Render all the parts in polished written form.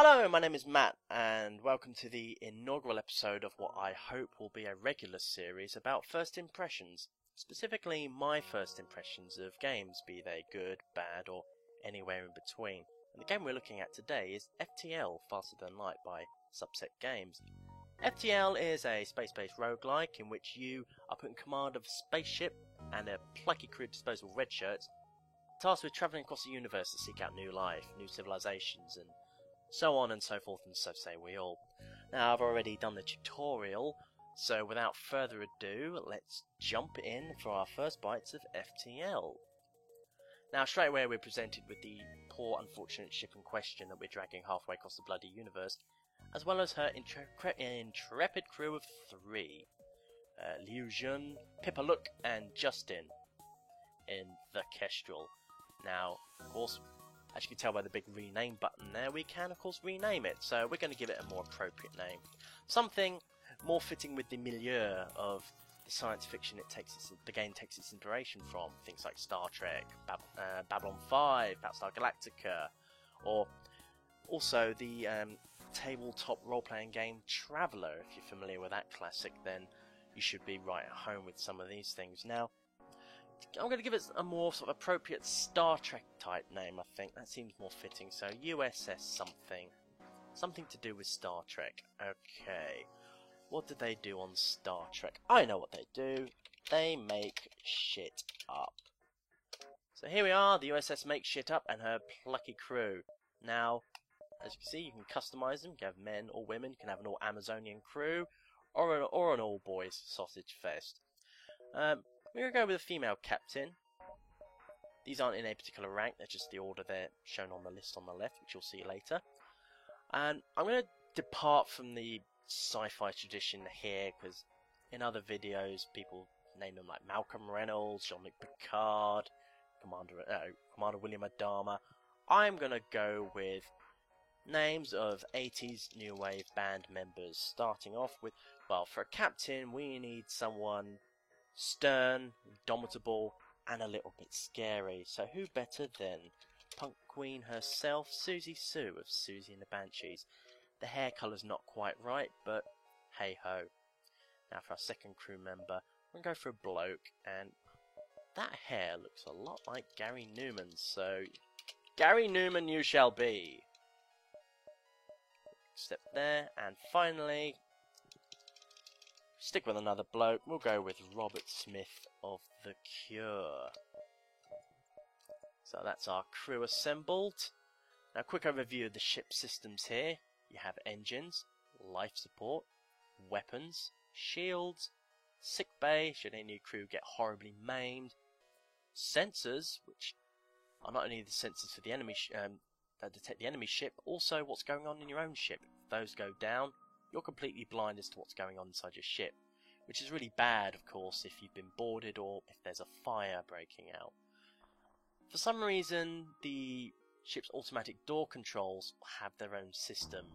Hello, my name is Matt, and welcome to the inaugural episode of what I hope will be a regular series about first impressions, specifically my first impressions of games, be they good, bad, or anywhere in between. And the game we're looking at today is FTL, Faster Than Light by Subset Games. FTL is a space-based roguelike in which you are put in command of a spaceship and a plucky crew of disposable red shirts, tasked with travelling across the universe to seek out new life, new civilizations, and so on and so forth, and so say we all. Now, I've already done the tutorial, so without further ado, let's jump in for our first bites of FTL. Now, straight away we're presented with the poor, unfortunate ship in question that we're dragging halfway across the bloody universe, as well as her intrepid crew of three. Liu Jun, Pippa Look, and Justin in the Kestrel. Now, of course, as you can tell by the big rename button there, we can of course rename it, so we're going to give it a more appropriate name. Something more fitting with the milieu of the science fiction the game takes its inspiration from. Things like Star Trek, Babylon 5, Battlestar Galactica, or also the tabletop role-playing game Traveller. If you're familiar with that classic, then you should be right at home with some of these things. Now, I'm going to give it a more sort of appropriate Star Trek type name, I think. That seems more fitting. So USS something. Something to do with Star Trek. Okay. What do they do on Star Trek? I know what they do. They make shit up. So here we are. The USS makes shit up and her plucky crew. Now, as you can see, you can customize them. You can have men or women. You can have an all Amazonian crew. Or an all boys sausage fest. We're going to go with a female captain. These aren't in a particular rank, they're just the order they're shown on the list on the left, which you'll see later. And I'm going to depart from the sci-fi tradition here, because in other videos people name them like Malcolm Reynolds, Jean-Luc Picard, Commander William Adama. I'm going to go with names of 80s new wave band members, starting off with, well, for a captain we need someone stern, indomitable, and a little bit scary. So who better than Punk Queen herself, Susie Sue of Susie and the Banshees. The hair colour's not quite right, but hey ho. Now for our second crew member, we're going to go for a bloke, and that hair looks a lot like Gary Newman's, so Gary Newman you shall be. Step there, and finally, stick with another bloke, we'll go with Robert Smith of The Cure. So that's our crew assembled. Now, quick overview of the ship systems here. You have engines, life support, weapons, shields, sick bay should any crew get horribly maimed, sensors, which are not only the sensors for the enemy that detect the enemy ship, but also what's going on in your own ship. If those go down, you're completely blind as to what's going on inside your ship, which is really bad, of course, if you've been boarded or if there's a fire breaking out. For some reason, the ship's automatic door controls have their own system.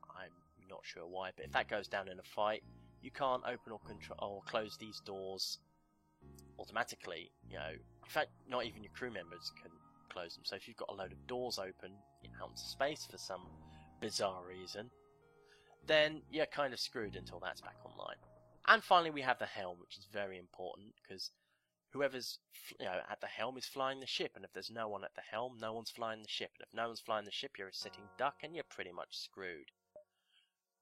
I'm not sure why, but if that goes down in a fight, you can't open or close these doors automatically. You know, in fact, not even your crew members can close them. So if you've got a load of doors open out into space for some bizarre reason, then you're kind of screwed until that's back online. And finally we have the helm, which is very important, because whoever's at the helm is flying the ship, and if there's no one at the helm, no one's flying the ship, and if no one's flying the ship, you're a sitting duck and you're pretty much screwed.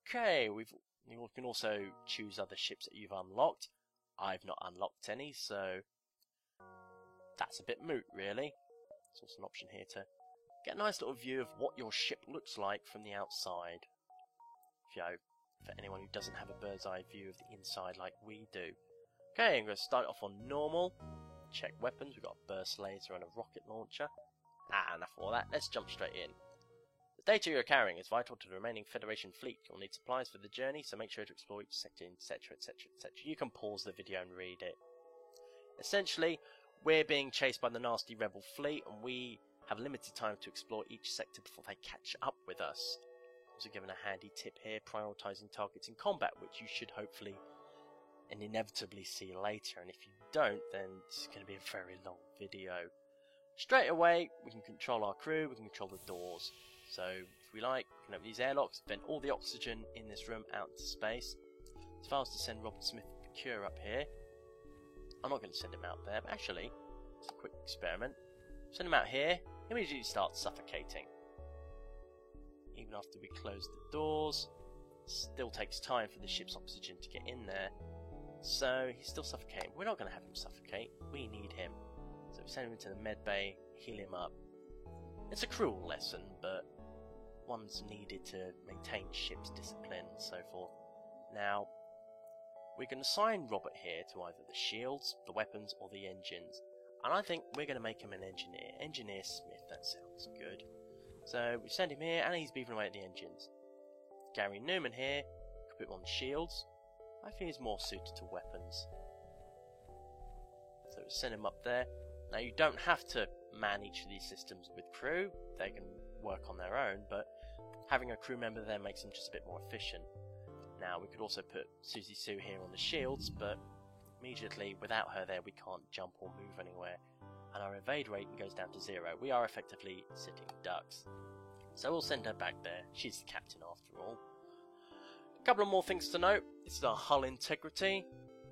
Okay, you can also choose other ships that you've unlocked. I've not unlocked any, so that's a bit moot really. There's also an option here to get a nice little view of what your ship looks like from the outside. For anyone who doesn't have a bird's eye view of the inside like we do. Okay, I'm going to start off on normal. Check weapons. We've got a burst laser and a rocket launcher. Enough of all that. Let's jump straight in. The data you're carrying is vital to the remaining Federation fleet. You'll need supplies for the journey, so make sure to explore each sector, etc, etc, etc. You can pause the video and read it. Essentially, we're being chased by the nasty rebel fleet, and we have limited time to explore each sector before they catch up with us. Also given a handy tip here, prioritising targets in combat, which you should hopefully and inevitably see later, and if you don't, then this is going to be a very long video. Straight away, we can control our crew, we can control the doors. So if we like, we can open these airlocks, vent all the oxygen in this room out into space. As far as to send Robert Smith Procure up here, I'm not going to send him out there, but actually, it's a quick experiment. Send him out here, he immediately starts suffocating. Even after we close the doors, still takes time for the ship's oxygen to get in there. So he's still suffocating. We're not going to have him suffocate, we need him. So we send him into the med bay, heal him up. It's a cruel lesson, but one's needed to maintain ship's discipline and so forth. Now, we can assign Robert here to either the shields, the weapons, or the engines. And I think we're going to make him an engineer. Engineer Smith, that sounds good. So we send him here, and he's beavering away at the engines. Gary Newman here, could put him on the shields. I think he's more suited to weapons. So we send him up there. Now you don't have to man each of these systems with crew, they can work on their own, but having a crew member there makes them just a bit more efficient. Now we could also put Susie Sue here on the shields, but immediately without her there we can't jump or move anywhere, and our evade rate goes down to 0. We are effectively sitting ducks. So we'll send her back there, she's the captain after all. A couple of more things to note. This is our hull integrity.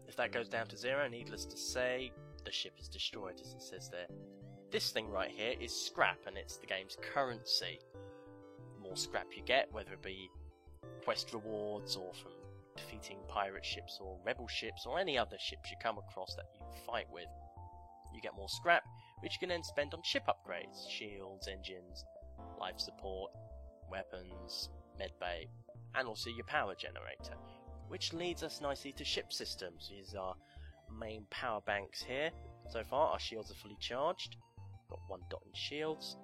If that goes down to 0, needless to say, the ship is destroyed, as it says there. This thing right here is scrap, and it's the game's currency. The more scrap you get, whether it be quest rewards or from defeating pirate ships or rebel ships or any other ships you come across that you fight with, you get more scrap, which you can then spend on ship upgrades, shields, engines, life support, weapons, medbay, and also your power generator. Which leads us nicely to ship systems. These are main power banks here. So far our shields are fully charged. Got 1 dot in shields.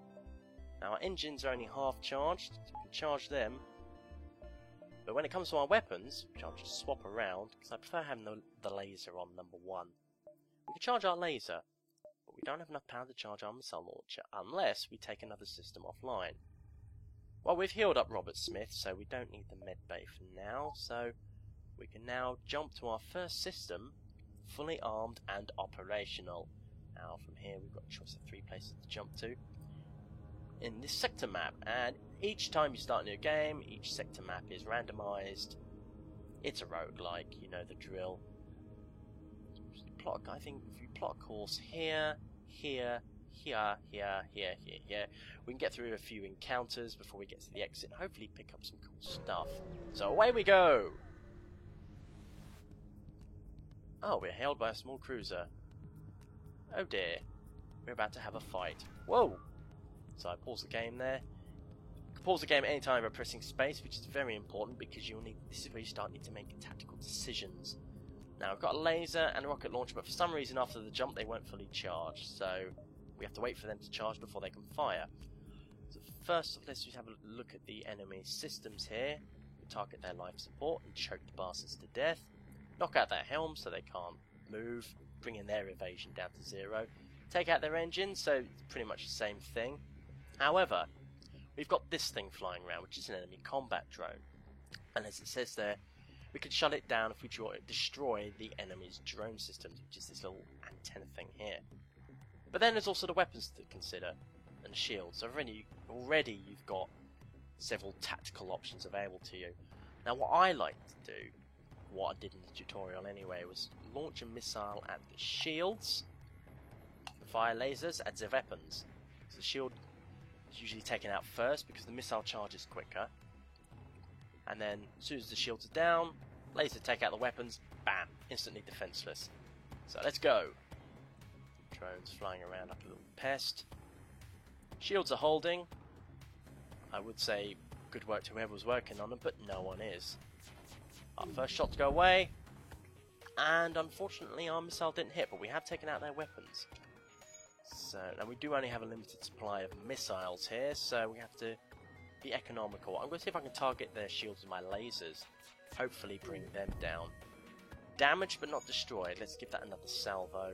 Now our engines are only half charged, so we can charge them. But when it comes to our weapons, which I'll just swap around, because I prefer having the laser on number 1. We can charge our laser, but we don't have enough power to charge our missile launcher, unless we take another system offline. Well, we've healed up Robert Smith, so we don't need the medbay for now, so we can now jump to our first system, fully armed and operational. Now from here we've got a choice of 3 places to jump to in this sector map, and each time you start a new game, each sector map is randomized. It's a roguelike, you know the drill. I think if you plot a course here, here, here, here, here, here, here, we can get through a few encounters before we get to the exit and hopefully pick up some cool stuff. So away we go! Oh, we're hailed by a small cruiser. Oh dear, we're about to have a fight. Whoa! So I pause the game there. You can pause the game at any time by pressing space, which is very important because you'll need. This is where you start needing to make tactical decisions. Now I've got a laser and a rocket launcher, but for some reason after the jump they weren't fully charged, so we have to wait for them to charge before they can fire. So first let's just have a look at the enemy systems here. We target their life support and choke the bastards to death. Knock out their helms so they can't move, bringing their evasion down to 0. Take out their engines, so it's pretty much the same thing. However, we've got this thing flying around, which is an enemy combat drone. And as it says there, we can shut it down if we destroy the enemy's drone systems, which is this little antenna thing here. But then there's also the weapons to consider, and the shields. So already you've got several tactical options available to you. Now what I like to do, what I did in the tutorial anyway, was launch a missile at the shields, fire lasers at the weapons. So the shield is usually taken out first because the missile charges quicker. And then as soon as the shields are down, laser take out the weapons, bam, instantly defenseless. So let's go. Drones flying around like a little pest. Shields are holding. I would say good work to whoever was working on them, but no one is. Our first shots go away, and unfortunately our missile didn't hit, but we have taken out their weapons. So now we do only have a limited supply of missiles here, so we have to be economical. I'm going to see if I can target their shields with my lasers, hopefully bring them down. Damaged but not destroyed. Let's give that another salvo.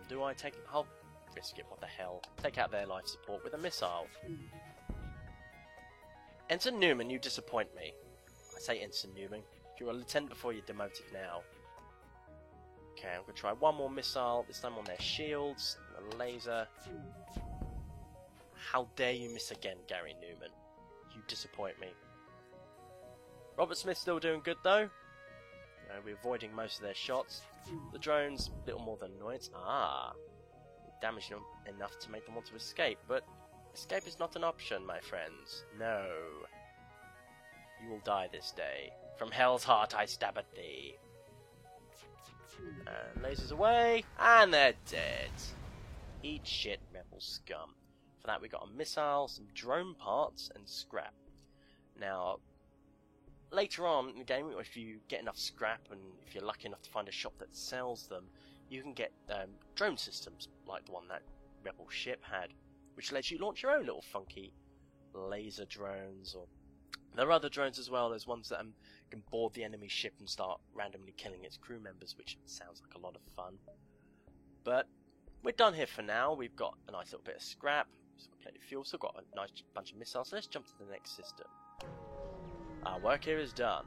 Do I take it? I'll risk it, what the hell. Take out their life support with a missile. Ensign Newman, you disappoint me. I say Ensign Newman. You're a lieutenant before you're demoted now. Okay, I'm going to try one more missile, this time on their shields, and a laser. How dare you miss again, Gary Newman. You disappoint me. Robert Smith still doing good though. We're avoiding most of their shots. The drones, little more than annoyance. We damaged them enough to make them want to escape, but escape is not an option, my friends. No. You will die this day. From hell's heart I stab at thee. And lasers away, and they're dead. Eat shit, rebel scum. For that we got a missile, some drone parts, and scrap. Now, later on in the game, if you get enough scrap, and if you're lucky enough to find a shop that sells them, you can get drone systems, like the one that rebel ship had, which lets you launch your own little funky laser drones, or there are other drones as well. There's ones that can board the enemy ship and start randomly killing its crew members, which sounds like a lot of fun. But we're done here for now. We've got a nice little bit of scrap, still got plenty of fuel, still got a nice bunch of missiles, so let's jump to the next system. Our work here is done.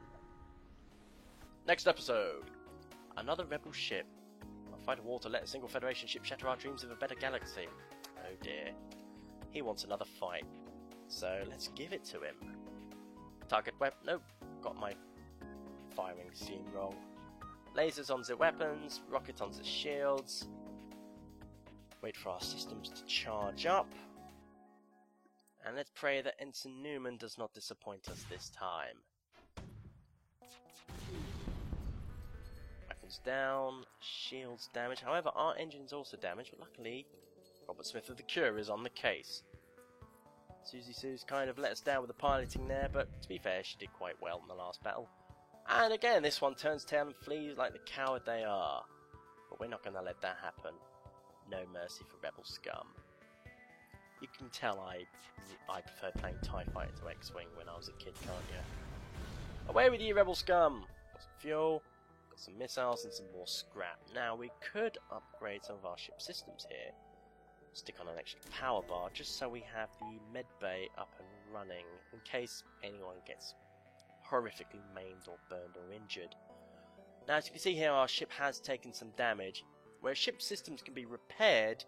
Next episode. Another rebel ship. A fighter war to let a single Federation ship shatter our dreams of a better galaxy. Oh dear. He wants another fight. So let's give it to him. Target weapon. Nope. Got my firing scheme wrong. Lasers on the weapons. Rockets on the shields. Wait for our systems to charge up. And let's pray that Ensign Newman does not disappoint us this time. Weapons down, shields damaged. However, our engine's also damaged, but luckily, Robert Smith of the Cure is on the case. Susie Sue's kind of let us down with the piloting there, but to be fair, she did quite well in the last battle. And again, this one turns tail and flees like the coward they are. But we're not going to let that happen. No mercy for rebel scum. You can tell I preferred playing TIE Fighter to X-Wing when I was a kid, can't you? Away with you, rebel scum! Got some fuel, got some missiles and some more scrap. Now we could upgrade some of our ship systems here. Stick on an extra power bar just so we have the med bay up and running in case anyone gets horrifically maimed or burned or injured. Now as you can see here, our ship has taken some damage. Where ship systems can be repaired,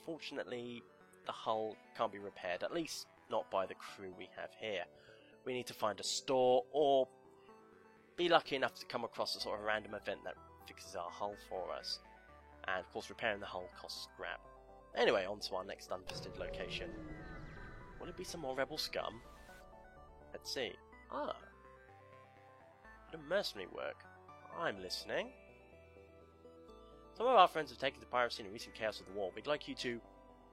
unfortunately the hull can't be repaired, at least not by the crew we have here. We need to find a store or be lucky enough to come across a sort of random event that fixes our hull for us. And of course repairing the hull costs scrap. Anyway, on to our next unvisited location. Will it be some more rebel scum? Let's see. Ah. Bit of mercenary work. I'm listening. Some of our friends have taken to piracy in the recent chaos of the war. We'd like you to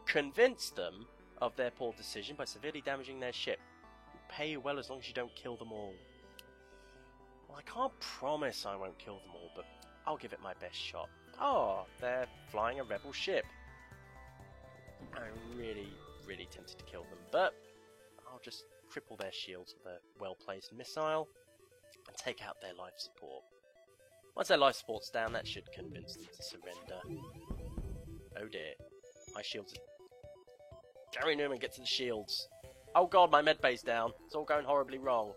convince them of their poor decision by severely damaging their ship. We'll pay you well as long as you don't kill them all. Well, I can't promise I won't kill them all, but I'll give it my best shot. Oh, they're flying a rebel ship. I'm really tempted to kill them, but I'll just cripple their shields with a well-placed missile and take out their life support. Once their life support's down, that should convince them to surrender. Oh dear. My shields are... Gary Newman, get to the shields. Oh god, my medbay's down. It's all going horribly wrong.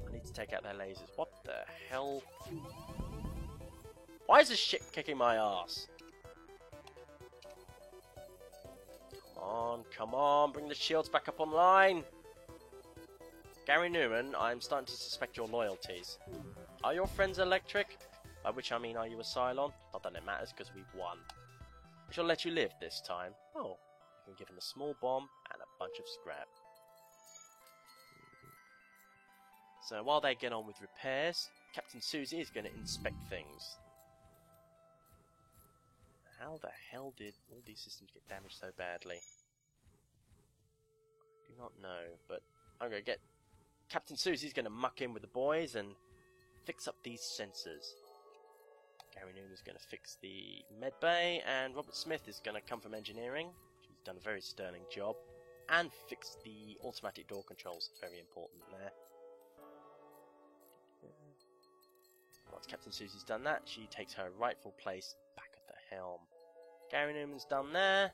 I need to take out their lasers. What the hell? Why is this ship kicking my ass? Come on, bring the shields back up online. Gary Newman, I'm starting to suspect your loyalties. Are your friends electric? By which I mean, are you a Cylon? Not that it matters, because we've won. We shall let you live this time. Oh, you can give him a small bomb and a bunch of scrap. So while they get on with repairs, Captain Susie is going to inspect things. How the hell did all these systems get damaged so badly? I do not know, but I'm going to get... Captain Susie's going to muck in with the boys and fix up these sensors. Gary Newman's going to fix the medbay, and Robert Smith is going to come from engineering. He's done a very sterling job. And fix the automatic door controls, very important there. Once Captain Susie's done that, she takes her rightful place back at the helm. Gary Newman's done there.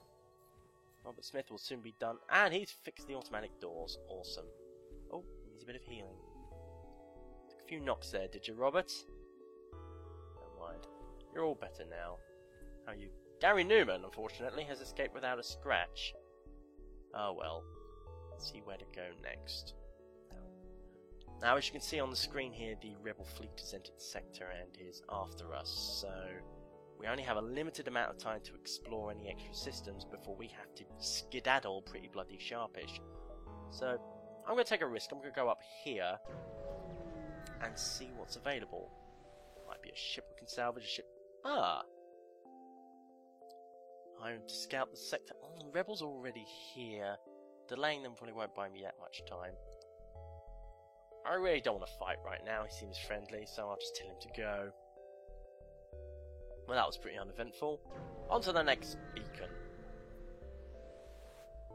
Robert Smith will soon be done, and he's fixed the automatic doors. Awesome. Oh, needs a bit of healing. Took a few knocks there, did you, Robert? Never mind. You're all better now. How are you Gary Newman, unfortunately, has escaped without a scratch. Oh well. Let's see where to go next. Now, as you can see on the screen here, the rebel fleet has entered the sector and is after us, so we only have a limited amount of time to explore any extra systems before we have to skedaddle pretty bloody sharpish. So, I'm going to take a risk. I'm going to go up here and see what's available. Might be a ship we can salvage, a ship... Ah! I'm to scout the sector. Oh, the rebels are already here. Delaying them probably won't buy me that much time. I really don't want to fight right now. He seems friendly, so I'll just tell him to go. Well, that was pretty uneventful. On to the next beacon.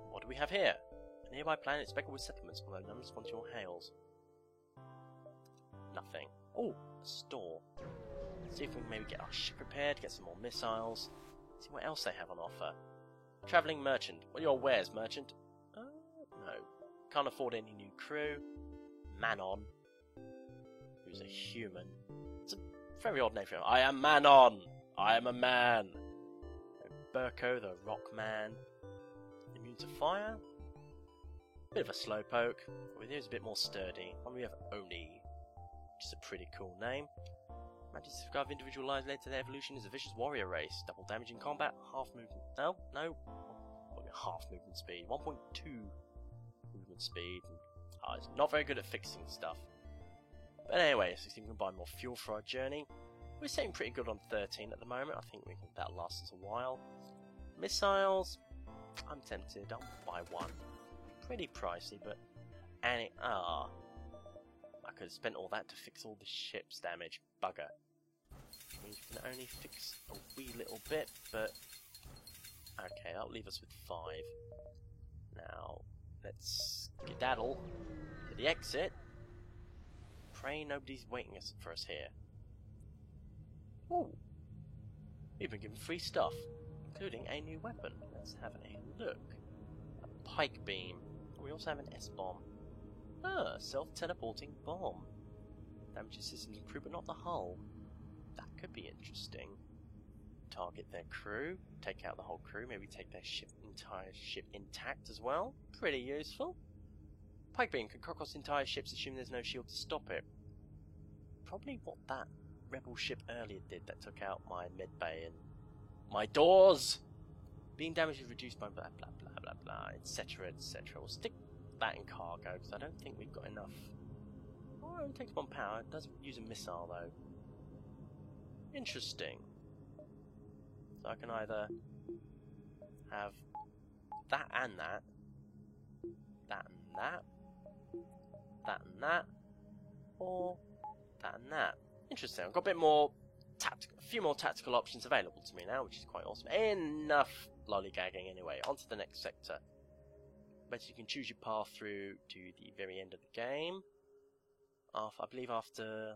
What do we have here? A nearby planet speckled with settlements, although none respond to your hails. Nothing. Oh, a store. Let's see if we can maybe get our ship repaired, get some more missiles. See what else they have on offer. Travelling merchant. What are your wares, merchant? No. Can't afford any new crew. Manon, who's a human. It's a very odd name for him. I am Manon! I am a man! Burko, the rock man. Immune to fire? Bit of a slowpoke. With his a bit more sturdy. And we have Oni, which is a pretty cool name. Magic Scarf individual lives led to their evolution is a vicious warrior race. Double damage in combat, half movement. No. Half movement speed. 1.2 movement speed. It's not very good at fixing stuff. But anyway, 16 we can buy more fuel for our journey. We're sitting pretty good on 13 at the moment. I think that'll last us a while. Missiles, I'm tempted. I'll buy one. Pretty pricey, but I could have spent all that to fix all the ship's damage. Bugger. I mean, you can only fix a wee little bit, but okay, that'll leave us with 5. Now, let's skedaddle to the exit. Pray nobody's waiting for us here. Ooh. We've been given free stuff, including a new weapon. Let's have a look. A pike beam. We also have an S-bomb. Self-teleporting bomb. Damages systems and crew, but not the hull. That could be interesting. Target their crew, take out the whole crew, maybe take their entire ship intact as well. Pretty useful. Pike beam can cross entire ships, assuming there's no shield to stop it. Probably what that rebel ship earlier did that took out my medbay and my doors. Beam damage is reduced by blah blah blah blah blah, etc. etc. We'll stick that in cargo because I don't think we've got enough. Oh, it only takes 1 power. It does use a missile though. Interesting. So I can either have that and that, that and that, that and that, or that and that. Interesting. I've got a bit more tactical, a few more tactical options available to me now, which is quite awesome. Enough lollygagging anyway. On to the next sector. But you can choose your path through to the very end of the game. I believe after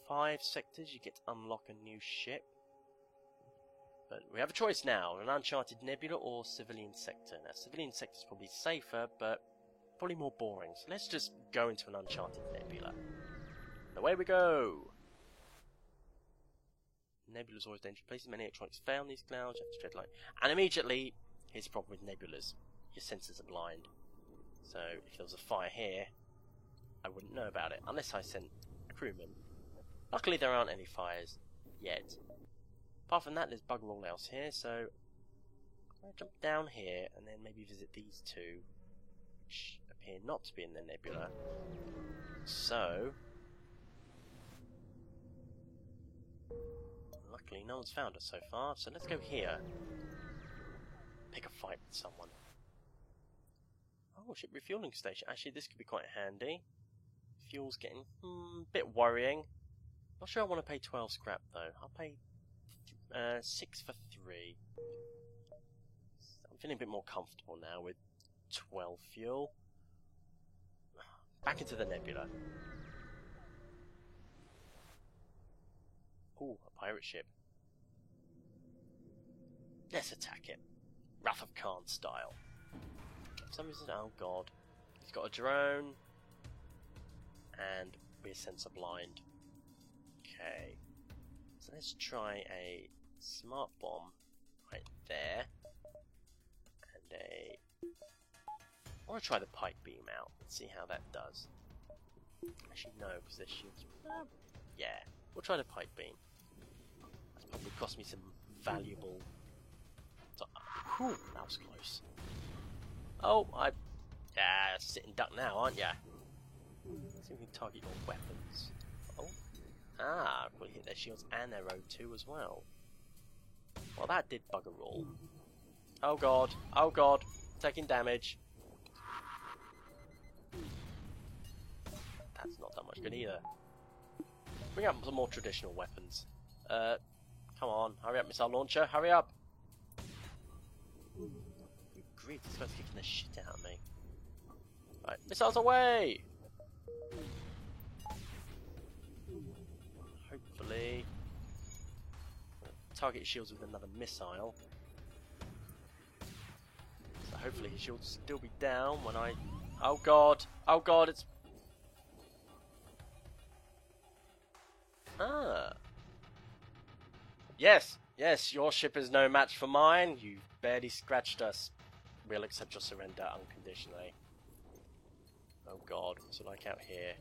5 sectors you get to unlock a new ship. But we have a choice now, an Uncharted Nebula or Civilian Sector. Now, Civilian Sector is probably safer, but probably more boring. So let's just go into an Uncharted Nebula. Away we go! Nebula's always dangerous places. Many electronics fail in these clouds. You have to tread light. And immediately, here's the problem with nebulas. Your sensors are blind. So, if there was a fire here, I wouldn't know about it, unless I sent a crewman. Luckily, there aren't any fires yet. Apart from that, there's bugger all else here, so I'm going to jump down here and then maybe visit these two, which appear not to be in the nebula. So, luckily no one's found us so far, so let's go here. Pick a fight with someone. Oh, ship refueling station. Actually, this could be quite handy. Fuel's getting a bit worrying. Not sure I want to pay 12 scrap though. I'll pay 6 for 3. I'm feeling a bit more comfortable now with 12 fuel. Back into the nebula. Ooh, a pirate ship. Let's attack it. Wrath of Khan style. For some reason, oh god. He's got a drone. And we're sensor blind. Okay. So let's try a smart bomb right there. And I want to try the pipe beam out. Let's see how that does. Actually, no, because there's shields. Yeah, we'll try the pipe beam. That's probably cost me some valuable. Whew, that was close. Oh, yeah, sitting duck now, aren't ya? Let's see if we can target your weapons. Oh, we hit their shields and their O2 as well. Well, that did bugger all. Oh god, taking damage. That's not that much good either. Bring up some more traditional weapons. Come on, hurry up, missile launcher, hurry up! Good grief, this guy's kicking the shit out of me. Right, missiles away! Hopefully... target his shields with another missile. So hopefully his shields will still be down when I... oh god, it's... Yes, your ship is no match for mine. You've barely scratched us. We'll accept your surrender unconditionally. Oh god, what's it like out here?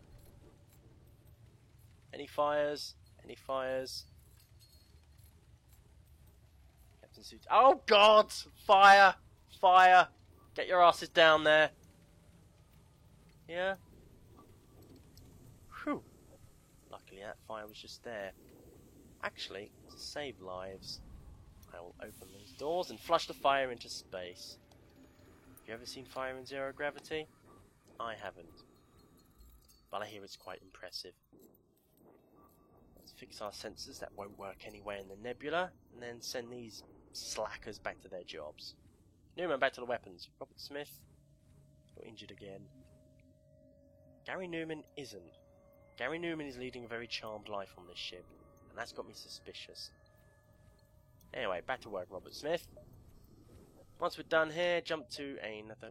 Any fires? Any fires? Captain Suit. Oh god! Fire! Fire! Get your asses down there. Yeah? Whew. Luckily that fire was just there. Actually, to save lives, I will open these doors and flush the fire into space. Have you ever seen fire in zero gravity? I haven't. But I hear it's quite impressive. Let's fix our sensors that won't work anyway in the nebula, and then send these slackers back to their jobs. Newman, back to the weapons. Robert Smith, you're injured again. Gary Newman isn't. Gary Newman is leading a very charmed life on this ship, and that's got me suspicious. Anyway, back to work, Robert Smith. Once we're done here, jump to another...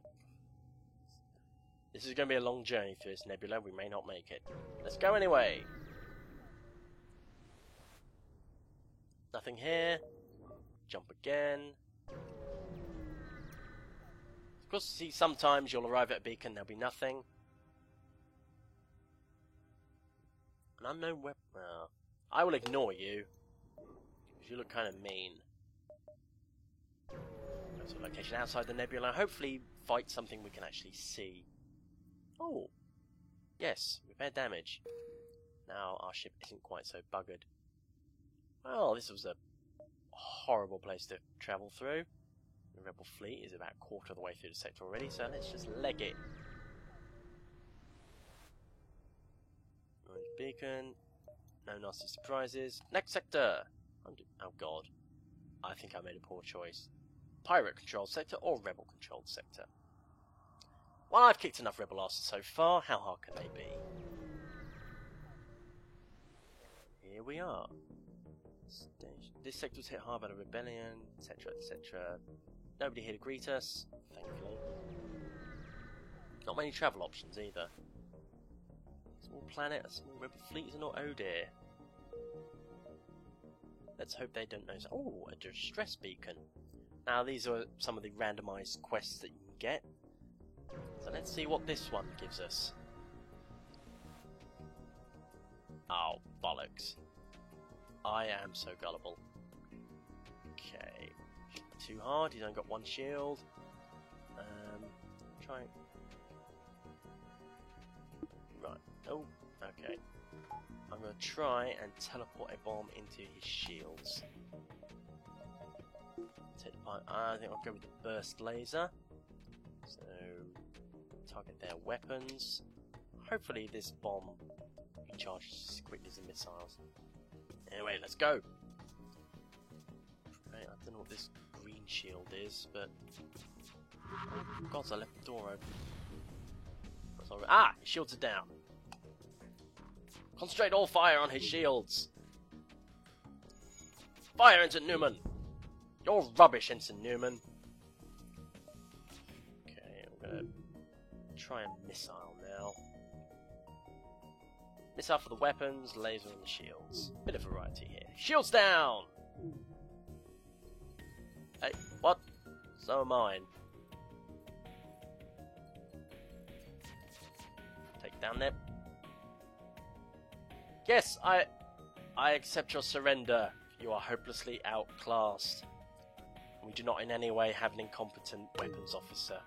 This is going to be a long journey through this nebula. We may not make it. Let's go anyway. Nothing here. Jump again. Of course, see, sometimes you'll arrive at a beacon, there'll be nothing. An unknown weapon. I will ignore you, because you look kind of mean. Go to a location outside the nebula, hopefully fight something we can actually see. Oh, yes, repair damage. Now our ship isn't quite so buggered. Well, this was a horrible place to travel through. The rebel fleet is about a quarter of the way through the sector already, so let's just leg it. Orange beacon. No nasty surprises. Next sector! Oh god. I think I made a poor choice. Pirate controlled sector or rebel controlled sector? Well, I've kicked enough rebel asses so far, how hard can they be? Here we are. This sector was hit hard by the rebellion, etc, etc. Nobody here to greet us, thankfully. Not many travel options either. Small planet, a small rebel fleet is not. Oh dear. Let's hope they don't notice. Oh, a distress beacon. Now these are some of the randomised quests that you can get. So let's see what this one gives us. Oh, bollocks. I am so gullible. Okay. Too hard, he's only got one shield. Try. Right. Oh, okay. I'm going to try and teleport a bomb into his shields. I think I'll go with the burst laser. So, target their weapons. Hopefully this bomb recharges as quickly as the missiles. Anyway, let's go! Right, I don't know what this green shield is, but... Oh, God, I left the door open. Ah! His shields are down! Concentrate all fire on his shields! Fire, Ensign Newman! You're rubbish, Ensign Newman! Okay, I'm gonna try a missile now. Missile for the weapons, laser on the shields. Bit of variety here. Shields down! So are mine. Take down there. Yes, I accept your surrender. You are hopelessly outclassed. We do not in any way have an incompetent weapons officer.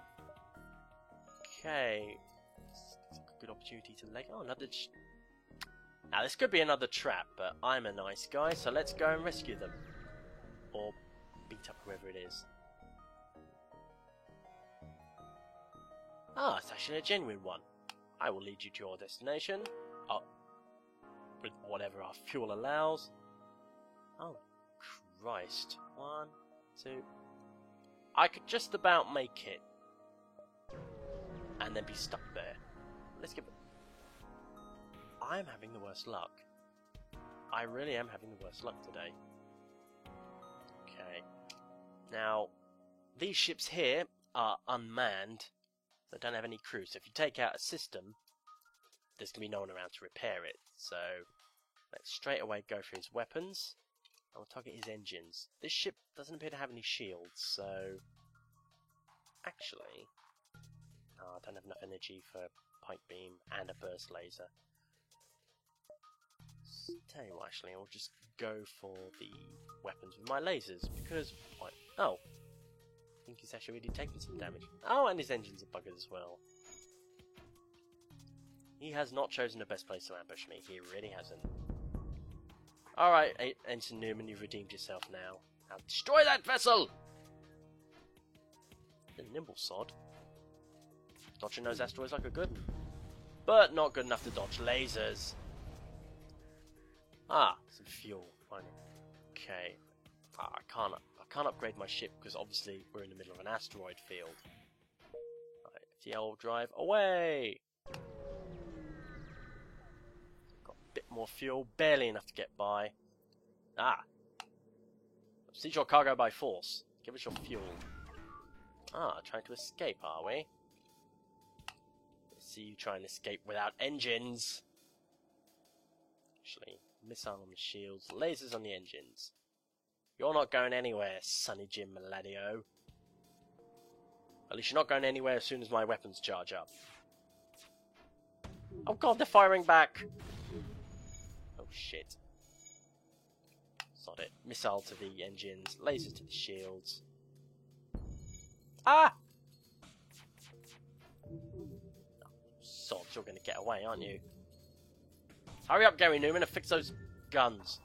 Okay. Good opportunity to leg. Oh, another. Now, this could be another trap, but I'm a nice guy, so let's go and rescue them. Or beat up whoever it is. Ah, it's actually a genuine one. I will lead you to your destination. With whatever our fuel allows. Oh, Christ. 1, 2. I could just about make it. And then be stuck there. Let's give it. I'm having the worst luck. I really am having the worst luck today. Okay. Now, these ships here are unmanned. They don't have any crew. So if you take out a system, there's going to be no one around to repair it. So let's straight away go for his weapons. And we'll target his engines. This ship doesn't appear to have any shields, so... Actually... Oh, I don't have enough energy for a pipe beam and a burst laser. So, tell you what, actually, I'll just go for the weapons with my lasers, because... Oh! I think he's actually really taking some damage. Oh, and his engines are buggered as well. He has not chosen the best place to ambush me. He really hasn't. Alright, Ensign Newman, you've redeemed yourself now. Now destroy that vessel! The nimble sod. Dodging those asteroids like a good one. But not good enough to dodge lasers. Ah, some fuel. Finally. Okay. I can't upgrade my ship because obviously we're in the middle of an asteroid field. Right, FTL drive away! Got a bit more fuel, barely enough to get by. Ah! Seize your cargo by force. Give us your fuel. Ah, trying to escape, are we? Let's see you try and escape without engines. Actually, missile on the shields, lasers on the engines. You're not going anywhere, Sonny Jim Maladio. At least you're not going anywhere as soon as my weapons charge up. Oh god, they're firing back! Oh shit. Sod it. Missile to the engines, lasers to the shields. Ah! Sods, you're gonna get away, aren't you? Hurry up, Gary Newman, and fix those guns.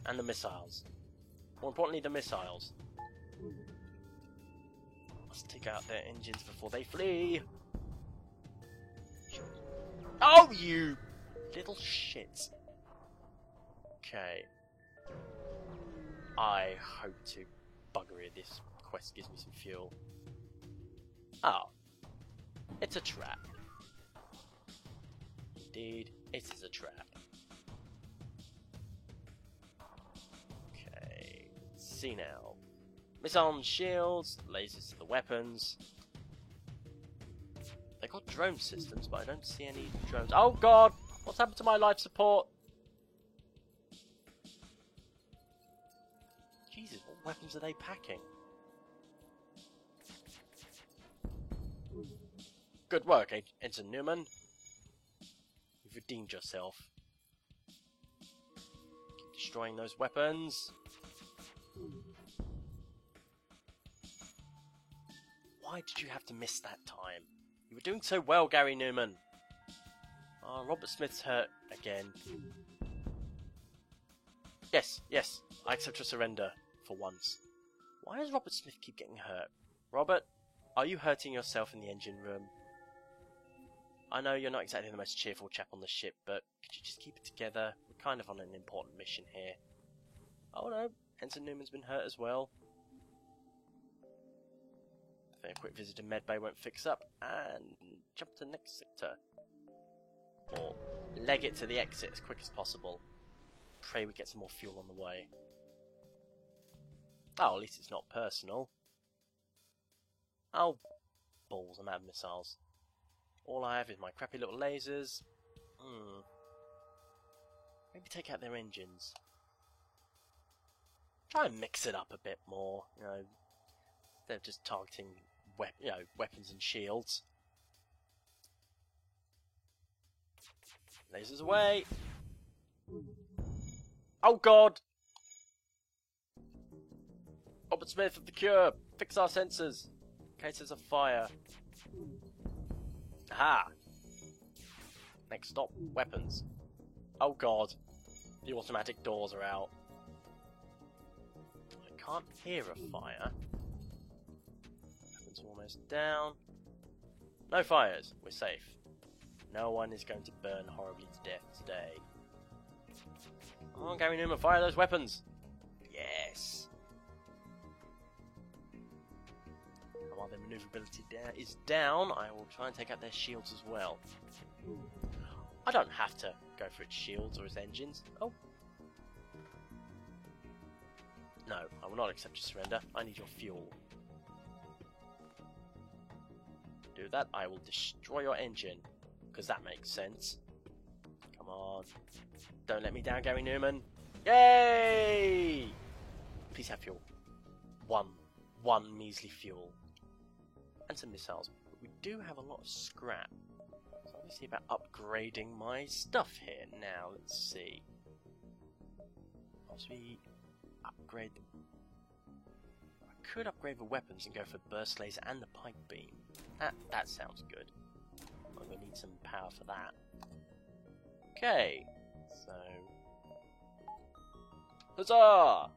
And the missiles. More importantly, the missiles. Let's take out their engines before they flee. Oh, you little shit. Okay. I hope to bugger it. This quest gives me some fuel. Oh. It's a trap. Indeed, it is a trap. Okay. See now. Missile on shields, lasers to the weapons. They got drone systems, but I don't see any drones. Oh god! What's happened to my life support? Jesus, what weapons are they packing? Good work, Ensign Newman. You've redeemed yourself. Keep destroying those weapons. Why did you have to miss that time? You were doing so well, Gary Newman. Oh, Robert Smith's hurt again. Yes, yes, I accept your surrender for once. Why does Robert Smith keep getting hurt? Robert, are you hurting yourself in the engine room? I know you're not exactly the most cheerful chap on the ship, but could you just keep it together? We're kind of on an important mission here. Oh no, Ensign Newman's been hurt as well. I think a quick visit to medbay won't fix up, and jump to the next sector. Or leg it to the exit as quick as possible. Pray we get some more fuel on the way. Oh, at least it's not personal. Oh, balls, I'm out of missiles. All I have is my crappy little lasers. Maybe take out their engines. Try and mix it up a bit more, you know. They're just targeting weapons and shields. Lasers away! Oh god! Robert Smith of the Cure! Fix our sensors! In case there's a fire. Aha! Next stop, weapons. Oh god. The automatic doors are out. I can't hear a fire. Weapons almost down. No fires. We're safe. No one is going to burn horribly to death today. Come on, Gary Newman, fire those weapons! Yes! And while their maneuverability is down, I will try and take out their shields as well. I don't have to go for its shields or its engines. Oh. No, I will not accept your surrender. I need your fuel. Do that, I will destroy your engine. Because that makes sense. Come on. Don't let me down, Gary Newman. Yay! Please have fuel. One measly fuel. And some missiles. But we do have a lot of scrap. So let me see about upgrading my stuff here. Now, let's see. Possibly upgrade... I could upgrade the weapons and go for burst laser and the pipe beam. That sounds good. I'm going to need some power for that. Okay, so... Huzzah!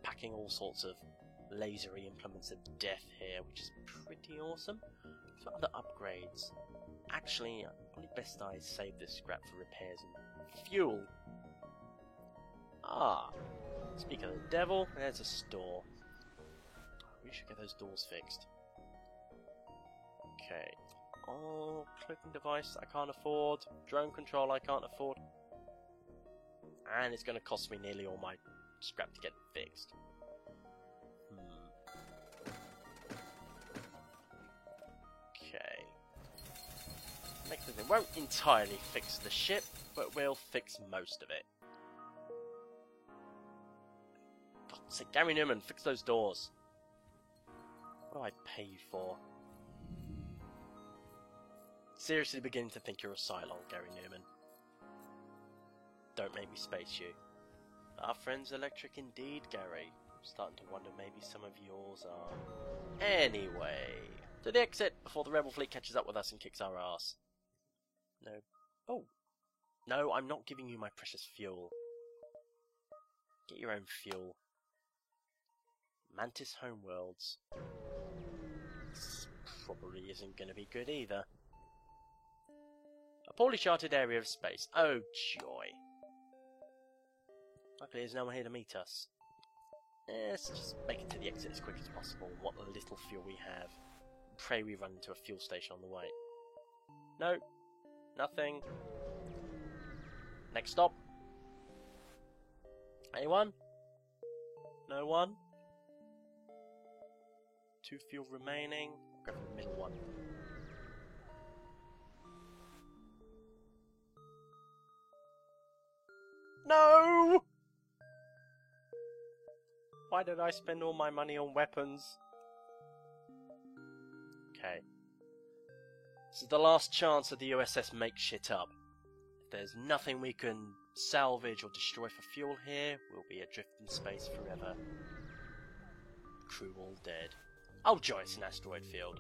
Packing all sorts of lasery implements of death here, which is pretty awesome. So other upgrades. Actually, probably best I save this scrap for repairs and fuel. Ah, speak of the devil, there's a store. We should get those doors fixed. Okay. Oh, cloaking device I can't afford. Drone control I can't afford. And it's going to cost me nearly all my scrap to get fixed. Okay. Next thing, won't entirely fix the ship, but we'll fix most of it. God's sake, Gary Newman, fix those doors. What do I pay you for? Seriously beginning to think you're a Cylon, Gary Newman. Don't make me space you. Our friend's electric indeed, Gary. I'm starting to wonder maybe some of yours are. Anyway, to the exit before the rebel fleet catches up with us and kicks our ass. No. Oh. No, I'm not giving you my precious fuel. Get your own fuel. Mantis Homeworlds. This probably isn't going to be good either. A poorly charted area of space. Oh, joy. Luckily there's no one here to meet us. Let's just make it to the exit as quick as possible. What little fuel we have. Pray we run into a fuel station on the way. No. Nothing. Next stop. Anyone? No one? 2 fuel remaining. Go for the middle one. No! Why did I spend all my money on weapons? Okay. This is the last chance of the USS Make Shit Up. If there's nothing we can salvage or destroy for fuel here, we'll be adrift in space forever. Crew all dead. Oh joy, it's an asteroid field.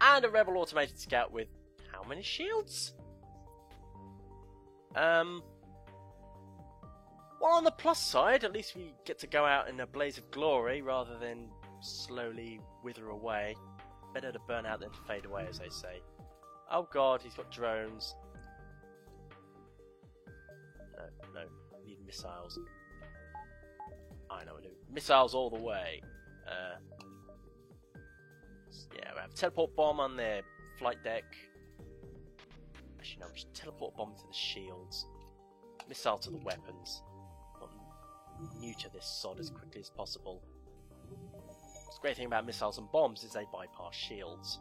And a rebel automated scout with how many shields? Well, on the plus side, at least we get to go out in a blaze of glory rather than slowly wither away. Better to burn out than to fade away, as they say. Oh god, he's got drones. No, I need missiles. I know what to do. Missiles all the way. Yeah, we have a teleport bomb on their flight deck. Actually, no, we should teleport bomb to the shields. Missile to the weapons. New to this sod as quickly as possible. The great thing about missiles and bombs is they bypass shields.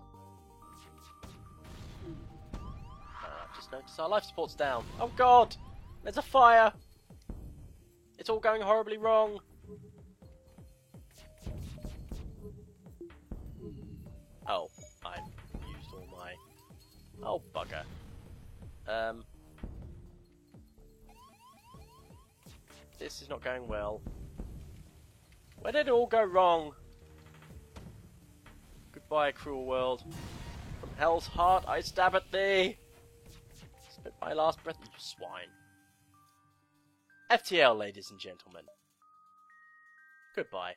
I've just noticed our life support's down. Oh god! There's a fire! It's all going horribly wrong! Oh, bugger. This is not going well. Where did it all go wrong? Goodbye, cruel world. From hell's heart I stab at thee! Spit my last breath, you swine. FTL, ladies and gentlemen. Goodbye.